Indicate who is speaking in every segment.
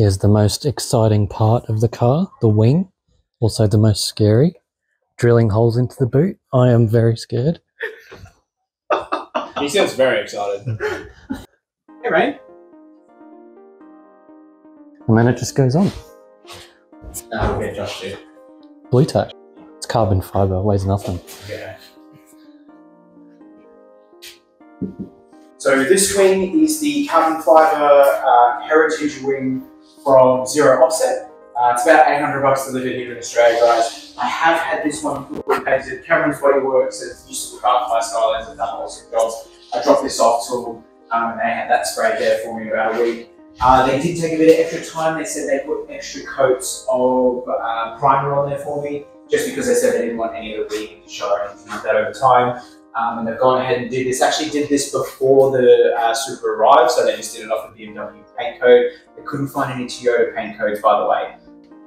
Speaker 1: Here's the most exciting part of the car, the wing. Also the most scary. Drilling holes into the boot. I am very scared.
Speaker 2: He sounds very excited. Hey, Rain.
Speaker 1: And then it just goes on.
Speaker 2: Okay, Josh too.
Speaker 1: Blue tack. It's carbon fibre, weighs nothing.
Speaker 2: Yeah. So this wing is the carbon fibre heritage wing from Zero Offset. It's about $800 delivered here in Australia, guys. I have had this one fully painted. Camerons Bodyworks has used to look after my Skylines and done awesome jobs. I dropped this off to them and they had that sprayed there for me about a week. They did take a bit of extra time. They said they put extra coats of primer on there for me, just because they said they didn't want any of the bleeding to show or anything like that over time. And they've gone ahead and did this. Actually did this before the Supra arrived, so they just did it off the BMW paint code. They couldn't find any Toyota paint codes, by the way.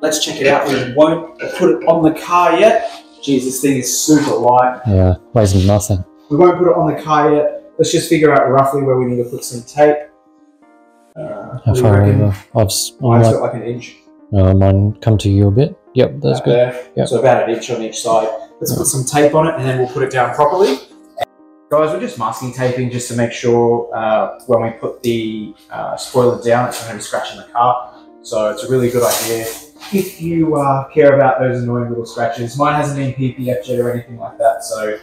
Speaker 2: Let's check it out. We won't put it on the car yet. Jeez, this thing is super light.
Speaker 1: Yeah, weighs nothing.
Speaker 2: We won't put it on the car yet. Let's just figure out roughly where we need to put some tape.
Speaker 1: How far over?
Speaker 2: Mine's got like an inch.
Speaker 1: Mine come to you a bit. Yep, that's good.
Speaker 2: There. Yep. So about an inch on each side. Let's put some tape on it and then we'll put it down properly. Guys, we're just masking taping just to make sure when we put the spoiler down, it's not going to be scratching the car. So it's a really good idea if you care about those annoying little scratches. Mine hasn't been PPF yet or anything like that, so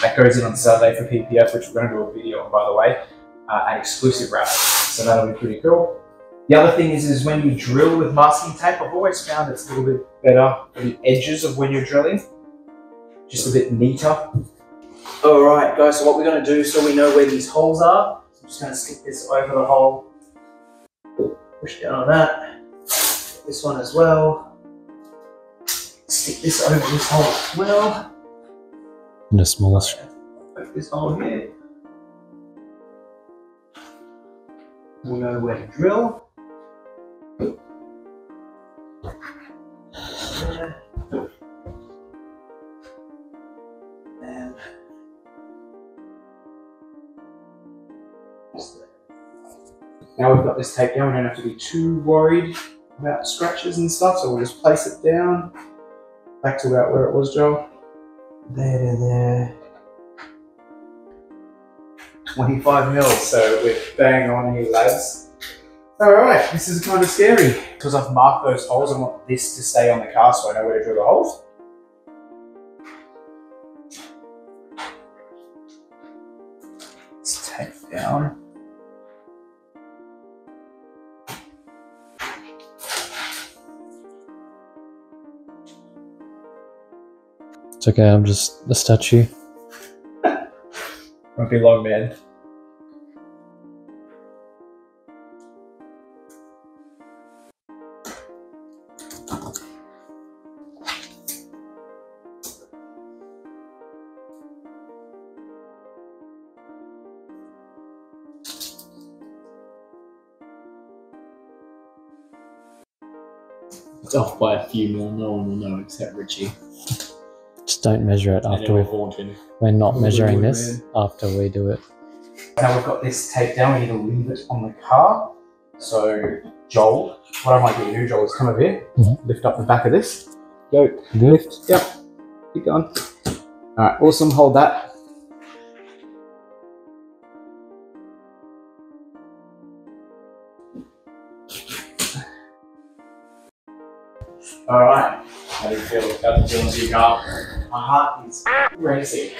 Speaker 2: that goes in on Saturday for PPF, which we're going to do a video on, by the way, at exclusive wrap. So that'll be pretty cool. The other thing is when you drill with masking tape, I've always found it's a little bit better for the edges of when you're drilling, just a bit neater. All right, guys, so what we're going to do, so we know where these holes are, so I'm just going to stick this over the hole, push down on that, this one as well, stick this over this hole as well,
Speaker 1: and the smallest.
Speaker 2: Put this hole here. We know where to drill. There. And now we've got this tape down, we don't have to be too worried about scratches and stuff, so we'll just place it down. Back to about where it was, Joel. There. 25 mils, so we're bang on here, lads. Alright, this is kind of scary. Because I've marked those holes, I want this to stay on the car so I know where to drill the holes. Let's tape down.
Speaker 1: It's okay, I'm just a statue.
Speaker 2: Won't be long, man. It's off by a few mil, no one will know except Richie.
Speaker 1: Just don't measure it after we're not measuring this after we do it.
Speaker 2: Now we've got this tape down, we need to leave it on the car. So Joel, what I might do, Joel, is come over here, lift up the back of this. Go, lift, yep, keep going. Alright, awesome, hold that. Alright, how do you feel? How do you feel as you go? My heart is racing.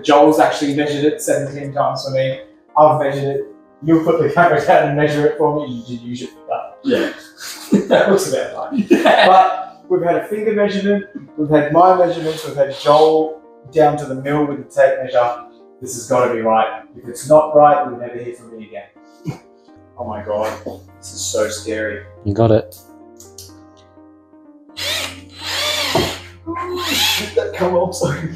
Speaker 2: Joel's actually measured it 17 times for me. I've measured it. You'll put the camera down and measure it for me. You did use it for that. Yeah. That looks about right. But we've had a finger measurement, we've had my measurements, we've had Joel down to the mil with the tape measure. This has got to be right. If it's not right, you'll never hear from me again. Oh my god, this is so scary.
Speaker 1: You got it.
Speaker 2: That come off, sorry.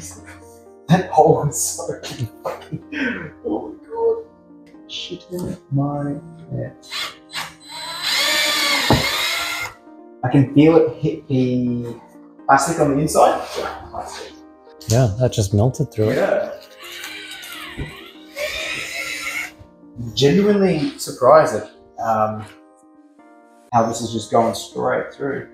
Speaker 2: That hole is so fucking. Oh my god. Shit in my head. I can feel it hit the plastic on the inside.
Speaker 1: Yeah, that just melted through it.
Speaker 2: Yeah. Genuinely surprised that how this is just going straight through.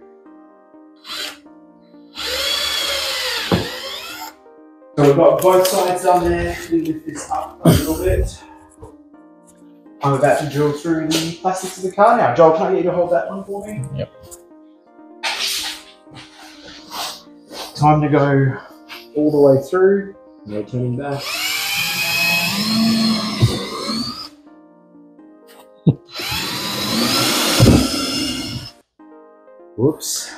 Speaker 2: So we've got both sides done there. We lift this up a little bit. I'm about to drill through the plastics of the car now. Joel, can I get you to hold that one for me?
Speaker 1: Yep.
Speaker 2: Time to go all the way through. No turning back. Whoops.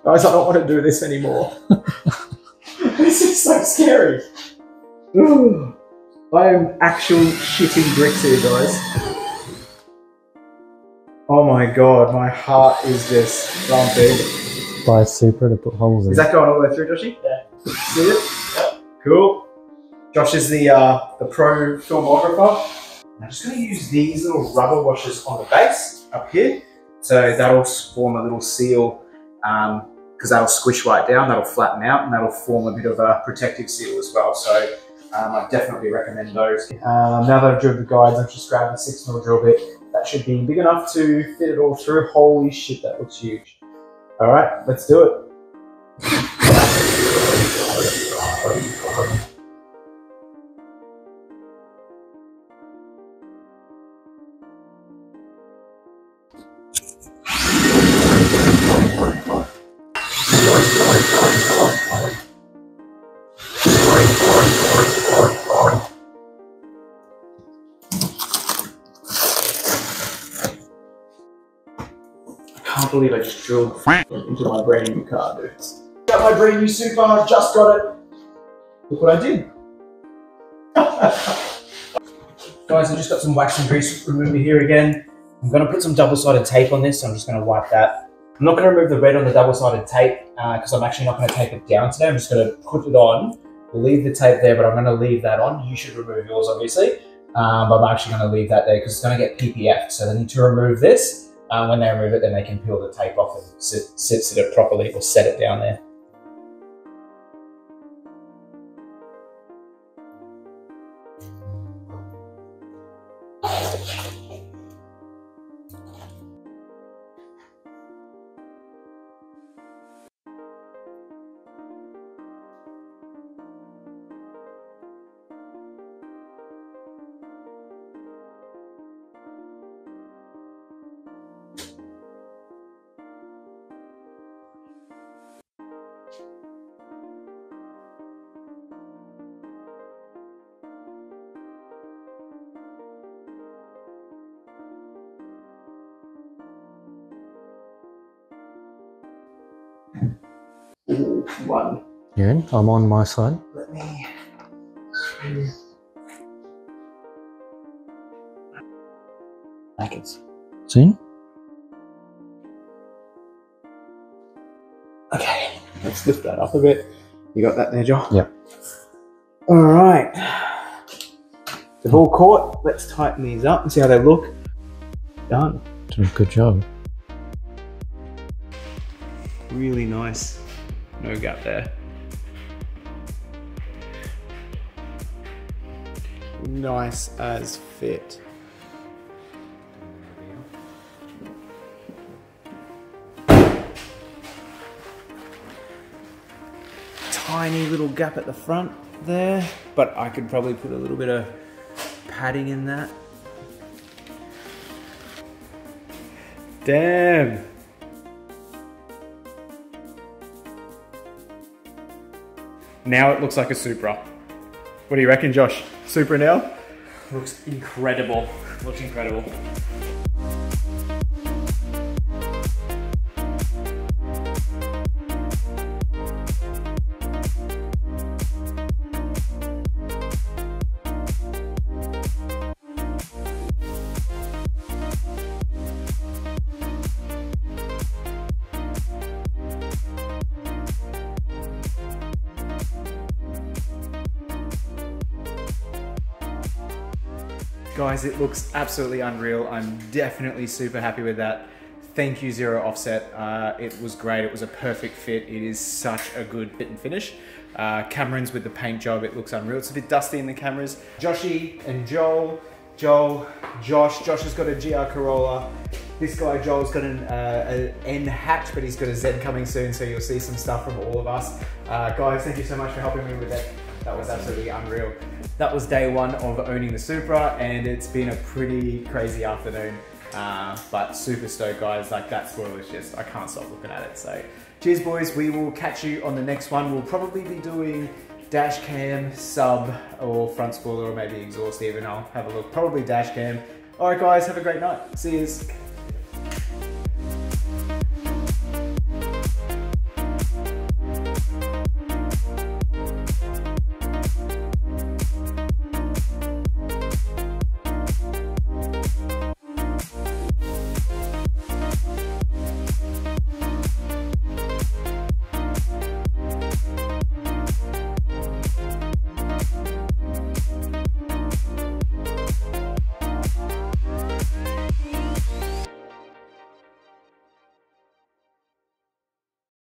Speaker 2: Guys, I don't want to do this anymore. This is so scary. Ooh, I am actually shitting bricks here, guys. Oh my god, my heart is just thumping.
Speaker 1: Buy a Supra to put holes in.
Speaker 2: Is that going all the way through, Joshy? Yeah. See it? Yep. Cool. Josh is the pro filmographer. I'm just going to use these little rubber washers on the base up here. So that'll form a little seal. Because that'll squish right down, that'll flatten out, and that'll form a bit of a protective seal as well. So I definitely recommend those. Now that I've drilled the guides, I've just grabbed a 6mm drill bit. That should be big enough to fit it all through. Holy shit, that looks huge. All right, let's do it. I can't believe I just drilled into my brand new car, dude. Got my brand new Supra, just got it. Look what I did. Guys, I just got some wax and grease remover here again. I'm going to put some double-sided tape on this, so I'm just going to wipe that. I'm not going to remove the red on the double-sided tape because I'm actually not going to tape it down today. I'm just going to put it on. We'll leave the tape there, but I'm going to leave that on. You should remove yours, obviously. But I'm actually going to leave that there because it's going to get PPF. So they need to remove this. When they remove it, then they can peel the tape off and sit it properly or set it down there. One.
Speaker 1: You're in? I'm on my side.
Speaker 2: Let me. Seconds.
Speaker 1: Soon?
Speaker 2: Okay, let's lift that up a bit. You got that there, Joe?
Speaker 1: Yep.
Speaker 2: All right. They've all caught. Let's tighten these up and see how they look. Done.
Speaker 1: Doing a good job.
Speaker 2: Really nice. No gap there. Nice as fit. Tiny little gap at the front there, but I could probably put a little bit of padding in that. Damn. Now it looks like a Supra. What do you reckon, Josh? Supra now? Looks incredible. Looks incredible. Guys, it looks absolutely unreal. I'm definitely super happy with that. Thank you, Zero Offset. It was great. It was a perfect fit. It is such a good fit and finish. Camerons with the paint job, it looks unreal. It's a bit dusty in the cameras. Joshy and Joel, Joel, Josh has got a GR Corolla. This guy Joel's got an N hatch, but he's got a Z coming soon, so you'll see some stuff from all of us. Guys, thank you so much for helping me with that. That was absolutely unreal. That was day one of owning the Supra, and it's been a pretty crazy afternoon. But super stoked, guys. Like, that spoiler is just, I can't stop looking at it. So cheers, boys. We will catch you on the next one. We'll probably be doing dash cam, sub, or front spoiler, or maybe exhaust even. I'll have a look. Probably dash cam. All right, guys, have a great night. See yous.